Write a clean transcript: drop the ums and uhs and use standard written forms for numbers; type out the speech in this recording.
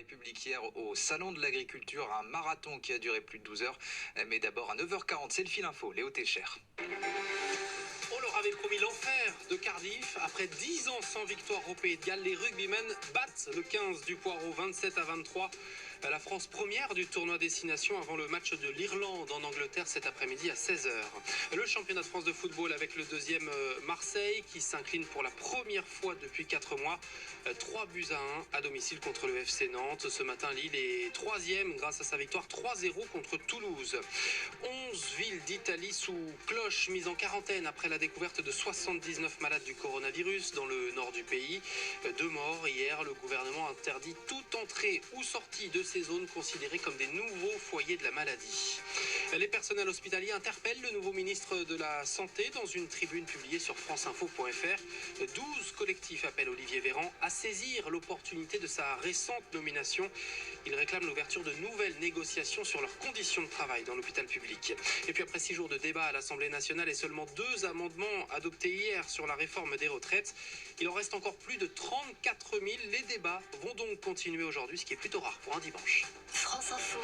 République hier au Salon de l'Agriculture, un marathon qui a duré plus de 12 heures. Mais d'abord à 9h40, c'est le fil info, Léo Técher. On leur avait promis l'enfer de Cardiff. Après 10 ans sans victoire au Pays de Galles, les rugbymen battent le 15 du Poireau 27-23. La France première du tournoi destination avant le match de l'Irlande en Angleterre cet après-midi à 16h. Le championnat de France de football avec le deuxième Marseille qui s'incline pour la première fois depuis 4 mois. 3-1 à domicile contre le FC Nantes. Ce matin, Lille est 3e grâce à sa victoire 3-0 contre Toulouse. 11 villes d'Italie sous cloche mises en quarantaine après la découverte de 79 malades du coronavirus dans le nord du pays. 2 morts hier. Le gouvernement interdit toute entrée ou sortie de ces zones considérées comme des nouveaux foyers de la maladie. Les personnels hospitaliers interpellent le nouveau ministre de la Santé dans une tribune publiée sur franceinfo.fr. 12 collectifs appellent Olivier Véran à saisir l'opportunité de sa récente nomination. Ils réclament l'ouverture de nouvelles négociations sur leurs conditions de travail dans l'hôpital public. Et puis après 6 jours de débat à l'Assemblée nationale et seulement 2 amendements adoptés hier sur la réforme des retraites, il en reste encore plus de 34 000. Les débats vont donc continuer aujourd'hui, ce qui est plutôt rare pour un dimanche. France Info.